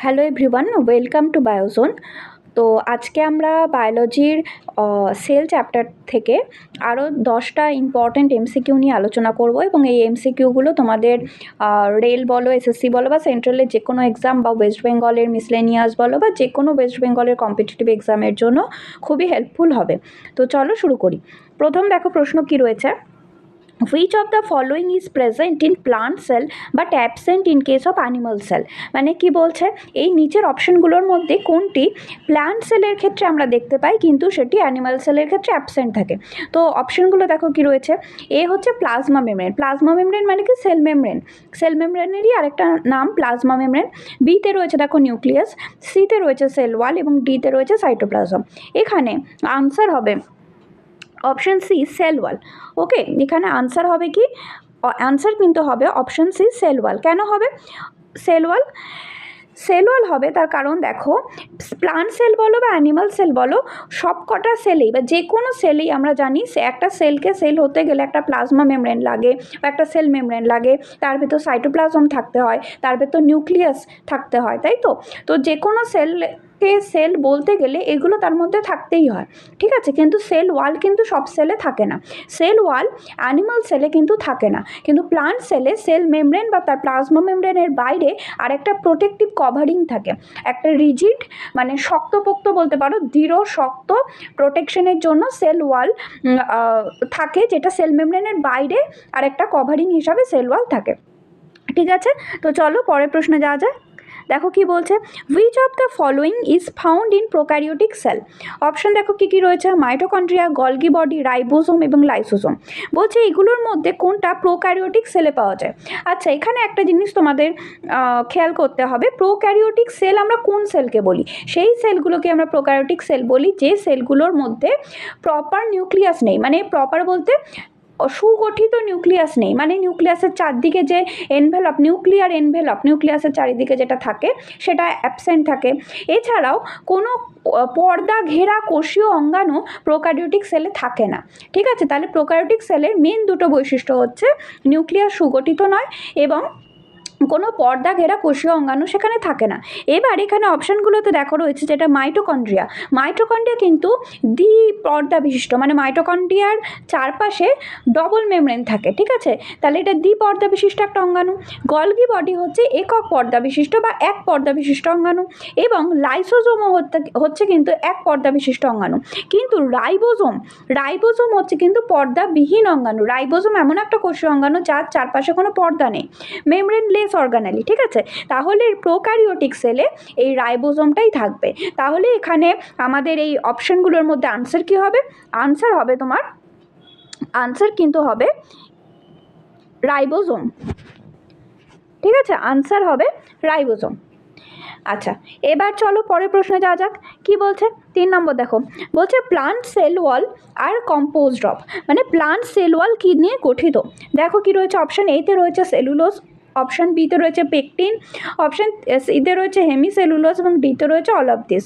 Hello everyone, welcome to Biozone. তো আজকে আমরা বায়োলজির সেল চ্যাপ্টার থেকে আরও 10টা ইম্পর্ট্যান্ট এমসিকিউ নিয়ে আলোচনা করব এবং এই এমসিকিউগুলো তোমাদের রেল বলো, এসএসসি বলো বা সেন্ট্রালের যে কোনো এক্সাম বা ওয়েস্ট বেঙ্গলের মিসলেনিয়াস বলো বা যে কোনো ওয়েস্ট বেঙ্গলের কম্পিটিটিভ এক্সামের জন্য খুবই হেল্পফুল হবে। তো চলো শুরু করি। প্রথম দেখো প্রশ্ন কি রয়েছে, which of the following is present in plant cell but absent in case of animal cell। মানে কি বলছে, এই নিচের অপশনগুলোর মধ্যে কোনটি প্লান্ট সেলের ক্ষেত্রে আমরা দেখতে পাই কিন্তু সেটি অ্যানিমাল সেলের ক্ষেত্রে অ্যাবসেন্ট থাকে। তো অপশনগুলো দেখো কি রয়েছে, এ হচ্ছে প্লাজমা মেমব্রেন। প্লাজমা মেমব্রেন মানে কি সেল মেমব্রেন, সেল মেমব্রেনেরই আরেকটা নাম প্লাজমা মেমব্রেন। বিতে রয়েছে দেখো নিউক্লিয়াস, সিতে রয়েছে সেল ওয়াল এবং ডিতে রয়েছে সাইটোপ্লাজম। এখানে আনসার হবে অপশন সি সেল ওয়াল। ওকে, এখানে আনসার হবে কি, আনসার কিন্তু হবে অপশন সি সেল ওয়াল। কেন হবে সেল ওয়াল? সেল ওয়াল হবে তার কারণ দেখো, প্লান্ট সেল বলো বা অ্যানিমাল সেল বলো, সব কটা সেলেই বা যে কোনো সেলেই আমরা জানি একটা সেলকে সেল হতে গেলে একটা প্লাজমা মেমব্রেন লাগে বা একটা সেল মেমব্রেন লাগে, তার ভেতর সাইটোপ্লাজম থাকতে হয়, তার ভেতর নিউক্লিয়াস থাকতে হয়, তাই তো। তো যে কোনো সেল বলতে গেলে এগুলো তার মধ্যে থাকতেই হয়, ঠিক আছে। কিন্তু সেল ওয়াল কিন্তু সব সেলে থাকে না, সেল ওয়াল অ্যানিমাল সেলে কিন্তু থাকে না, কিন্তু প্লান্ট সেলে সেল মেমব্রেন বা তার প্লাজমা মেমব্রেনের বাইরে আর একটা প্রোটেক্টিভ কভারিং থাকে, একটা রিজিড মানে শক্তপোক্ত বলতে পারো, দৃঢ় শক্ত প্রোটেকশনের জন্য সেল ওয়াল থাকে, যেটা সেল মেমব্রেনের বাইরে আর একটা কভারিং হিসাবে সেল ওয়াল থাকে, ঠিক আছে। তো চলো পরের প্রশ্নে যাওয়া যায়। দেখো কি বলছে, which of the following is found in prokaryotic sell. Option দেখো কি কি রয়েছে, মাইটোকন্ড্রিয়া, গলগি বডি, রাইবোসোম এবং লাইসোসোম। বলছে এগুলোর মধ্যে কোনটা প্রোক্যারিওটিক সেলে পাওয়া যায়। আচ্ছা, এখানে একটা জিনিস তোমাদের খেয়াল করতে হবে, প্রোক্যারিওটিক সেল আমরা কোন সেলকে বলি, সেই সেলগুলোকে আমরা প্রোক্যারিওটিক সেল বলি যে সেলগুলোর মধ্যে প্রপার নিউক্লিয়াস নেই, মানে প্রপার বলতে সুগঠিত নিউক্লিয়াস নেই, মানে নিউক্লিয়াসের চারদিকে যে এনভেলপ, নিউক্লিয়াসের চারিদিকে যেটা থাকে সেটা অ্যাবসেন্ট থাকে। এছাড়াও কোনো পর্দা ঘেরা কোষীয় অঙ্গাণু প্রোক্যারিওটিক সেলে থাকে না, ঠিক আছে। তাহলে প্রোক্যারিওটিক সেলের মেন দুটো বৈশিষ্ট্য হচ্ছে নিউক্লিয়াস সুগঠিত নয় এবং কোনো পর্দা ঘেরা কোষীয় অঙ্গাণু সেখানে থাকে না। এবার এখানে অপশানগুলোতে দেখো রয়েছে যেটা মাইটোকন্ড্রিয়া। মাইটোকন্ড্রিয়া কিন্তু দ্বি পর্দা বিশিষ্ট, মানে মাইটোকন্ড্রিয়ার চারপাশে ডবল মেমব্রেন থাকে, ঠিক আছে। তাহলে এটা দ্বি পর্দা বিশিষ্ট একটা অঙ্গাণু। গলগি বডি হচ্ছে একক পর্দা বিশিষ্ট বা এক পর্দা বিশিষ্ট অঙ্গাণু এবং লাইসোজোমও হচ্ছে কিন্তু এক পর্দা বিশিষ্ট অঙ্গাণু। কিন্তু রাইবোজোম হচ্ছে কিন্তু পর্দাবিহীন অঙ্গাণু। রাইবোজোম এমন একটা কোষীয় অঙ্গাণু যার চারপাশে কোনো পর্দা নেই, মেমব্রেনলেস অর্গানেলি, ঠিক আছে। তাহলে প্রোক্যারিওটিক সেলে এই রাইবোজোমটাই থাকবে। তাহলে এখানে আমাদের এই অপশনগুলোর মধ্যে আনসার কি হবে, আনসার হবে তোমার, আনসার কিন্তু হবে রাইবোজোম, ঠিক আছে, আনসার হবে রাইবোজোম। আচ্ছা, এবার চলো পরের প্রশ্নে যাওয়া যাক। কি বলছে 3 নম্বর দেখো, বলছে plant cell wall are composed of, মানে প্লান্ট সেল ওয়াল কী নিয়ে গঠিত। দেখো কি রয়েছে, অপশান এতে রয়েছে সেলুলোজ, অপশান বিতে রয়েছে পেকটিন, অপশান সিতে রয়েছে হেমিসেলুলোজ এবং ডিতে রয়েছে অল অফ দিস।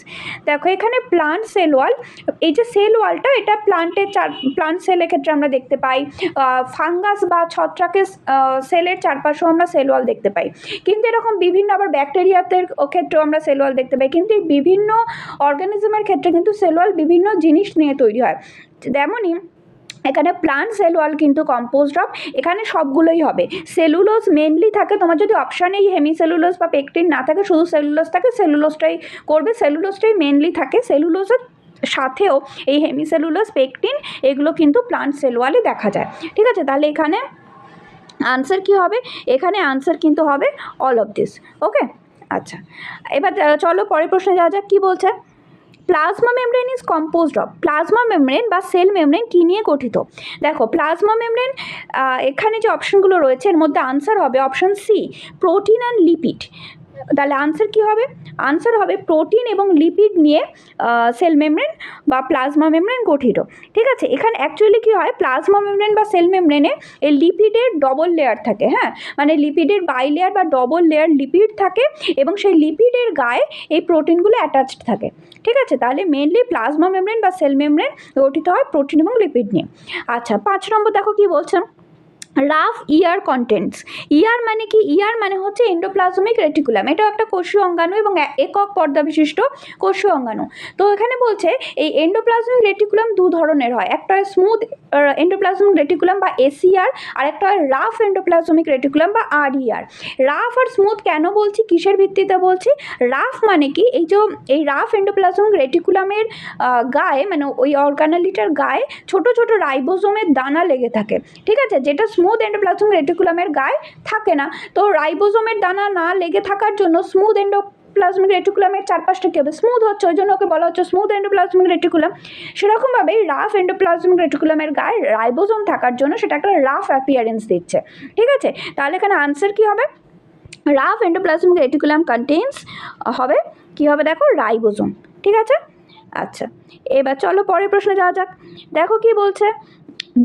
দেখো এখানে প্লান্ট সেল ওয়াল, এই যে সেল ওয়ালটা এটা প্লান্ট সেলের ক্ষেত্রে আমরা দেখতে পাই, ফাঙ্গাস বা ছত্রাকের সেলের চারপাশেও আমরা সেল ওয়াল দেখতে পাই, কিন্তু এরকম বিভিন্ন আবার ব্যাকটেরিয়াদের ক্ষেত্রেও আমরা সেল ওয়াল দেখতে পাই, কিন্তু এই বিভিন্ন অর্গানিজমের ক্ষেত্রে কিন্তু সেল ওয়াল বিভিন্ন জিনিস নিয়ে তৈরি হয়। তেমনই এখানে প্লান্ট সেল ওয়াল কিন্তু কম্পোজড অফ, এখানে সবগুলোই হবে। সেলুলোজ মেনলি থাকে, তোমার যদি অপশানেই হেমিসেলুলোজ বা পেকটিন না থাকে, শুধু সেলুলোজ থাকে, সেলুলোজটাই করবে, সেলুলোজটাই মেনলি থাকে। সেলুলোজের সাথেও এই হেমিসেলুলোজ, পেকটিন এগুলো কিন্তু প্লান্ট সেল ওয়ালে দেখা যায়, ঠিক আছে। তাহলে এখানে আনসার কি হবে, এখানে আনসার কিন্তু হবে অল অফ দিস। ওকে, আচ্ছা, এবার চলো পরের প্রশ্নে যাওয়া যাক। কী বলছে, plasma membrane is composed of, plasma membrane বা সেল মেমব্রেন কী নিয়ে গঠিত। দেখো প্লাজমা মেমব্রেন, এখানে যে অপশনগুলো রয়েছে এর মধ্যে আনসার হবে option C protein and lipid. তাহলে আনসার কি হবে, আনসার হবে প্রোটিন এবং লিপিড নিয়ে সেল মেমব্রেন বা প্লাজমা মেমব্রেন গঠিত, ঠিক আছে। এখানে অ্যাকচুয়ালি কী হয়, প্লাজমা মেমব্রেন বা সেল মেমব্রেনে এই লিপিডের ডবল লেয়ার থাকে, হ্যাঁ, মানে লিপিডের বাই লেয়ার বা ডবল লেয়ার লিপিড থাকে এবং সেই লিপিডের গায়ে এই প্রোটিনগুলো অ্যাটাচড থাকে, ঠিক আছে। তাহলে মেনলি প্লাজমা মেমব্রেন বা সেল মেমব্রেন গঠিত হয় প্রোটিন এবং লিপিড নিয়ে। আচ্ছা, 5 নম্বর দেখো কি বলছে, রাফ ইয়ার কন্টেন্টস। ইয়ার মানে কি? ইয়ার মানে হচ্ছে এন্ডোপ্লাজমিক রেটিকুলাম, এটাও একটা কোষীয় অঙ্গাণু এবং একক পর্দা বিশিষ্ট কোষীয় অঙ্গাণু। তো এখানে বলছে এই এন্ডোপ্লাজমিক রেটিকুলাম দু ধরনের হয়, একটা স্মুথ এন্ডোপ্লাজমিক রেটিকুলাম বা এসিআর, আর একটা রাফ এন্ডোপ্লাজমিক রেটিকুলাম বা আরইআর। রাফ আর স্মুথ কেন বলছি, কিসের ভিত্তিতে বলছি? রাফ মানে কি, এই রাফ এন্ডোপ্লাজমিক রেটিকুলামের গায়ে, মানে ওই অর্গানালিটার গায়ে ছোট ছোট রাইবোজোমের দানা লেগে থাকে, ঠিক আছে, যেটা স্মুথ এন্ডোপ্লাজমিক রেটিকুলামের গায়ে থাকে না। তো রাইবোজোমের দানা না লেগে থাকার জন্য স্মুথ এন্ডোপ্লাজমিক রেটিকুলামের চারপাশটা কী হবে? স্মুথ হচ্ছে, ওই জন্য ওকে বলা হচ্ছে স্মুথ এন্ডোপ্লাজমিক রেটিকুলাম। সেরকমভাবে রাফ এন্ডোপ্লাজমিক রেটিকুলামের গায়ে রাইবোজোম থাকার জন্য সেটা একটা রাফ অ্যাপিয়ারেন্স দিচ্ছে, ঠিক আছে। তাহলে এখানে আনসার কী হবে? রাফ এন্ডোপ্লাজমিক রেটিকুলাম কন্টেন্স হবে কী হবে? দেখো, রাইবোজোম, ঠিক আছে। আচ্ছা, এবার চলো পরের প্রশ্নে যাওয়া যাক। দেখো কি বলছে,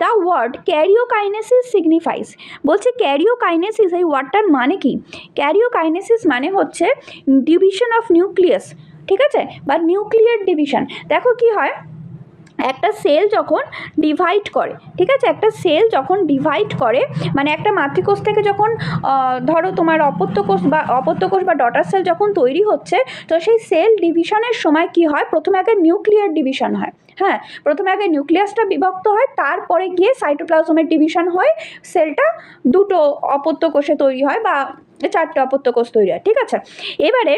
দ্য ওয়ার্ড ক্যারিওকাইনেসিস সিগনিফাইস। বলছে ক্যারিওকাইনেসিস, এই ওয়ার্ডটার মানে কি? ক্যারিওকাইনেসিস মানে হচ্ছে ডিভিশন অফ নিউক্লিয়াস, ঠিক আছে, বা নিউক্লিয়ার ডিভিশন। দেখো কি হয়, একটা সেল যখন ডিভাইড করে, ঠিক আছে, একটা সেল যখন ডিভাইড করে, মানে একটা মাতৃকোষ থেকে যখন ধরো তোমার অপত্যকোষ বা ডটার সেল যখন তৈরি হচ্ছে, তো সেই সেল ডিভিশনের সময় কি হয়? প্রথমে আগে নিউক্লিয়ার ডিভিশন হয়, হ্যাঁ, প্রথমে আগে নিউক্লিয়াসটা বিভক্ত হয়, তারপরে গিয়ে সাইটোপ্লাজমের ডিভিশন হয়, সেলটা দুটো অপত্যকোষে তৈরি হয় বা চারটে অপত্যকোষ তৈরি হয়, ঠিক আছে। এবারে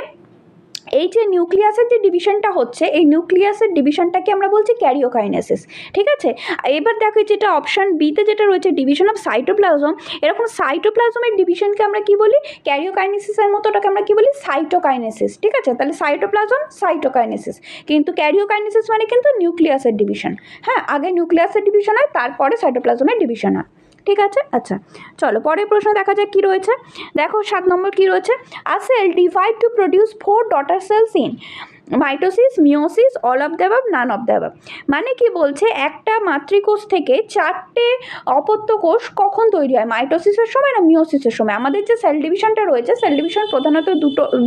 এই যে নিউক্লিয়াসের যে ডিভিশনটা হচ্ছে, এই নিউক্লিয়াসের ডিভিশনটাকে আমরা বলছি ক্যারিওকাইনেসিস, ঠিক আছে। এবার দেখো যেটা অপশান বিতে যেটা রয়েছে ডিভিশন অফ সাইটোপ্লাজম, এরকম সাইটোপ্লাজমের ডিভিশনকে আমরা কি বলি? ক্যারিওকাইনেসিসের মতো ওটাকে আমরা কি বলি? সাইটোকাইনেসিস, ঠিক আছে। তাহলে সাইটোপ্লাজম সাইটোকাইনেসিস, কিন্তু ক্যারিওকাইনেসিস মানে কিন্তু নিউক্লিয়াসের ডিভিশন, হ্যাঁ, আগে নিউক্লিয়াসের ডিভিশন হয়, তারপরে সাইটোপ্লাজমের ডিভিশন হয়, ঠিক আছে। আচ্ছা, চলো পরের প্রশ্ন দেখা যাক কি রয়েছে। দেখো 7 নম্বর কি রয়েছে, a cell divide to produce 4 daughter cells in mitosis, meiosis, all of the above, none of the above. মানে কি বলছে, একটা মাতৃকোষ থেকে 4টে অপত্য কোষ কখন তৈরি হয়? মাইটোসিসের সময় না মিওসিসের সময়? আমাদের যে সেল ডিভিশনটা রয়েছে, সেল ডিভিশন প্রধানত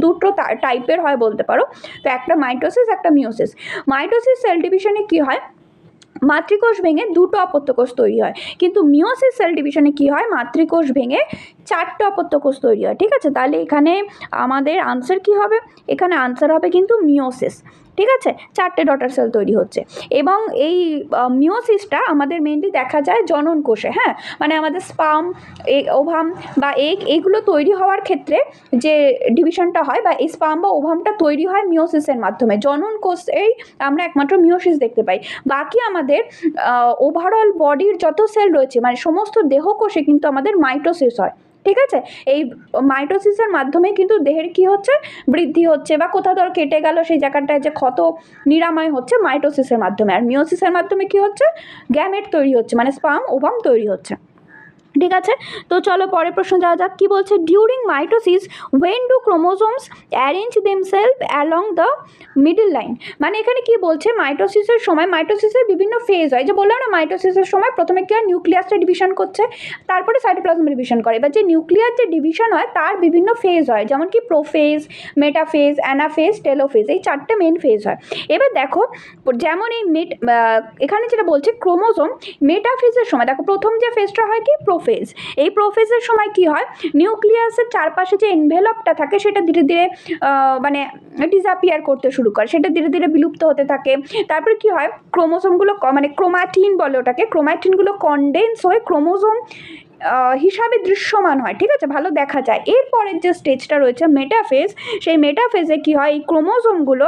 দুটো টাইপের হয় বলতে পারো। তো একটা মাইটোসিস, একটা মিওসিস। মাইটোসিস সেল ডিভিশনে কি হয়? মাতৃকোষ ভেঙে দুটো অপত্যকোষ তৈরি হয়, কিন্তু মিওসিস সেল ডিভিশনে কি হয়? মাতৃকোষ ভেঙে 4টে অপত্যকোষ তৈরি হয়, ঠিক আছে। তাহলে এখানে আমাদের আনসার কি হবে? এখানে আনসার হবে কিন্তু মিওসিস, ঠিক আছে, 4টে ডটার সেল তৈরি হচ্ছে। এবং এই মিওসিসটা আমাদের মেনলি দেখা যায় জনন কোষে, হ্যাঁ, মানে আমাদের স্পার্ম, ওভাম বা এগ, এগুলো তৈরি হওয়ার ক্ষেত্রে যে ডিভিশনটা হয়, বা এই স্পার্ম বা ওভামটা তৈরি হয় মিওসিসের মাধ্যমে। জনন কোষেই আমরা একমাত্র মিওসিস দেখতে পাই, বাকি আমাদের ওভারঅল বডির যত সেল রয়েছে, মানে সমস্ত দেহকোষে কিন্তু আমাদের মাইটোসিস হয়, ঠিক আছে। এই মাইটোসিসের মাধ্যমে কিন্তু দেহের কি হচ্ছে? বৃদ্ধি হচ্ছে, বা কোথাও ধর কেটে গেল সেই জায়গাটায় যে ক্ষত নিরাময় হচ্ছে মাইটোসিসের মাধ্যমে। আর মিওসিসের মাধ্যমে কি হচ্ছে? গ্যামেট তৈরি হচ্ছে, মানে স্পার্ম ওভাম তৈরি হচ্ছে, ঠিক আছে। তো চলো পরের প্রশ্ন যাওয়া যাক। কি বলছে, during mitosis when do chromosomes arrange themselves along the middle line. মানে এখানে কি বলছে, মাইটোসিসের সময়, মাইটোসিসের বিভিন্ন ফেজ হয়, যে বললাম না, মাইটোসিসের সময় প্রথমে কি হয়? নিউক্লিয়াসটা ডিভিশন করছে, তারপরে সাইটোপ্লাজম ডিভিশন করে। এবার যে নিউক্লিয়ার যে ডিভিশন হয় তার বিভিন্ন ফেজ হয়, যেমন কি প্রোফেজ, মেটাফেজ, অ্যানাফেজ, টেলোফেজ, এই 4টে মেন ফেজ হয়। এবার দেখো, যেমন এই এখানে যেটা বলছে ক্রোমোজোম মেটাফেজের সময়, দেখো প্রথম যে ফেজটা হয় কি? প্রোফেজ। এই প্রোফেজের সময় কি হয়? নিউক্লিয়াসের চারপাশে যে এনভেলপটা থাকে সেটা ধীরে ধীরে মানে ডিসঅ্যাপিয়ার করতে শুরু করে, সেটা ধীরে ধীরে বিলুপ্ত হতে থাকে। তারপরে কি হয়? ক্রোমোজোমগুলো, মানে ক্রোমাটিন বলে ওটাকে, ক্রোমাটিনগুলো কনডেন্স হয়ে ক্রোমোজোম হিসাবে দৃশ্যমান হয়, ঠিক আছে, ভালো দেখা যায়। এরপরের যে স্টেজটা রয়েছে মেটাফেজ, সেই মেটাফেজে কি হয়? এই ক্রোমোজোমগুলো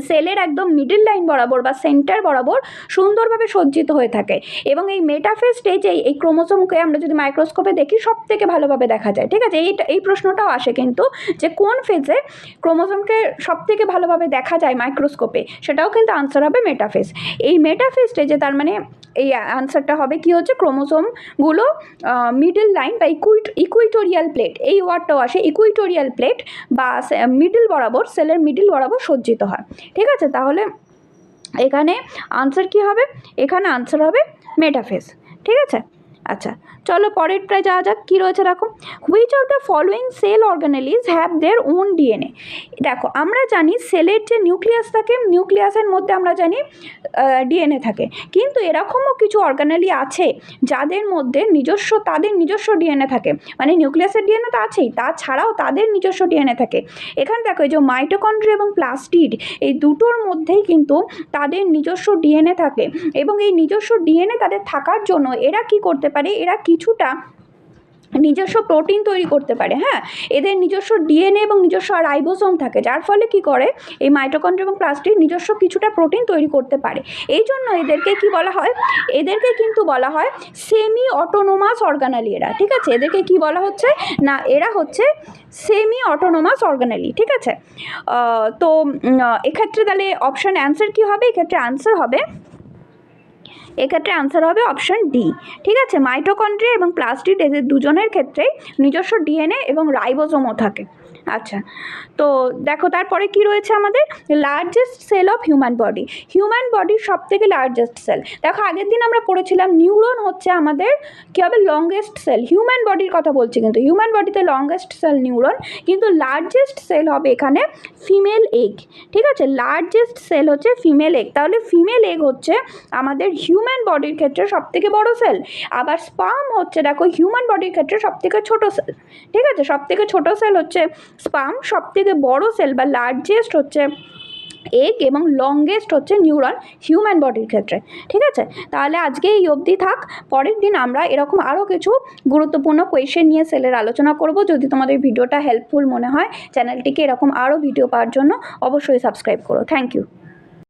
সেলের একদম মিডল লাইন বরাবর বা সেন্টার বরাবর সুন্দরভাবে সজ্জিত হয়ে থাকে। এবং এই মেটাফেজ স্টেজে এই ক্রোমোজোমকে আমরা যদি মাইক্রোস্কোপে দেখি সব থেকে ভালোভাবে দেখা যায়, ঠিক আছে। এই প্রশ্নটাও আসে কিন্তু, যে কোন ফেজে ক্রোমোজোমকে সব থেকে ভালোভাবে দেখা যায় মাইক্রোস্কোপে, সেটাও কিন্তু আনসার হবে মেটাফেজ। এই মেটাফেজ স্টেজে তার মানে এই আনসারটা হবে কি হচ্ছে, ক্রোমোজোমগুলো মিডল লাইন বা ইকুইটোরিয়াল প্লেট, এই ওয়ার্ডটাও আসে, ইকুইটোরিয়াল প্লেট বা মিডল বরাবর, সেলের মিডল বরাবর সজ্জিত হয়, ঠিক আছে। তাহলে এখানে আনসার কি হবে? এখানে আনসার হবে মেটাফেজ, ঠিক আছে। আচ্ছা, চলো পরেরটায় যাওয়া যাক। কী রয়েছে দেখো, which of the following cell organelles have their own DNA. দেখো আমরা জানি সেলের যে নিউক্লিয়াস থাকে, নিউক্লিয়াসের মধ্যে আমরা জানি ডিএনএ থাকে, কিন্তু এরকমও কিছু অর্গানেলি আছে যাদের মধ্যে তাদের নিজস্ব ডিএনএ থাকে, মানে নিউক্লিয়াসের ডিএনএ তো আছেই, তাছাড়াও তাদের নিজস্ব ডিএনএ থাকে। এখানে দেখো এই যে মাইটোকন্ড্রিয়া এবং প্লাস্টিড, এই দুটোর মধ্যেই কিন্তু তাদের নিজস্ব ডিএনএ থাকে, এবং এই নিজস্ব ডিএনএ তাদের থাকার জন্য এরা কি করতে পারে, এরা কিছুটা নিজস্ব প্রোটিন তৈরি করতে পারে। হ্যাঁ, এদের নিজস্ব ডিএনএ এবং নিজস্ব রাইবোসোম থাকে, যার ফলে কি করে এই মাইটোকন্ড্রিয়া এবং প্লাস্টিড নিজস্ব কিছুটা প্রোটিন তৈরি করতে পারে। এই জন্য এদেরকে কি বলা হয়, এদেরকে কিন্তু বলা হয় সেমি অটোনোমাস অর্গানালি। এরা ঠিক আছে, এদেরকে কি বলা হচ্ছে না, এরা হচ্ছে সেমি অটোনোমাস অর্গানালি। ঠিক আছে, তো এক্ষেত্রে তাহলে অপশান অ্যান্সার কী হবে, এক্ষেত্রে আনসার হবে অপশান ডি। ঠিক আছে, মাইটোকন্ড্রিয়া এবং প্লাস্টিড এদের দুজনের ক্ষেত্রেই নিজস্ব ডিএনএ এবং রাইবোসোমও থাকে। আচ্ছা, তো দেখো তারপরে কি রয়েছে আমাদের, largest cell of human body. Human বডির সব থেকে লার্জেস্ট সেল, দেখো আগের দিন আমরা পড়েছিলাম নিউরন হচ্ছে আমাদের কী হবে, লংগেস্ট সেল। হিউম্যান বডির কথা বলছি, কিন্তু হিউম্যান বডিতে লংগেস্ট সেল নিউরন, কিন্তু লার্জেস্ট সেল হবে এখানে ফিমেল এগ। ঠিক আছে, লার্জেস্ট সেল হচ্ছে ফিমেল এগ। তাহলে ফিমেল এগ হচ্ছে আমাদের হিউম্যান বডির ক্ষেত্রে সবথেকে বড় সেল, আবার স্পার্ম হচ্ছে দেখো হিউম্যান বডির ক্ষেত্রে সবথেকে ছোট সেল। ঠিক আছে, সবথেকে ছোট সেল হচ্ছে স্পার্ম, সবথেকে বড় সেল বা লার্জেস্ট হচ্ছে এগ, এবং লংগেস্ট হচ্ছে নিউরন হিউম্যান বডির ক্ষেত্রে। ঠিক আছে, তাহলে আজকে এই অবধি থাক, পরের দিন আমরা এরকম আরও কিছু গুরুত্বপূর্ণ কোয়েশ্চেন নিয়ে সেলের আলোচনা করব। যদি তোমাদের ভিডিওটা হেল্পফুল মনে হয়, চ্যানেলটিকে এরকম আরও ভিডিও পাওয়ার জন্য অবশ্যই সাবস্ক্রাইব করো। Thank you.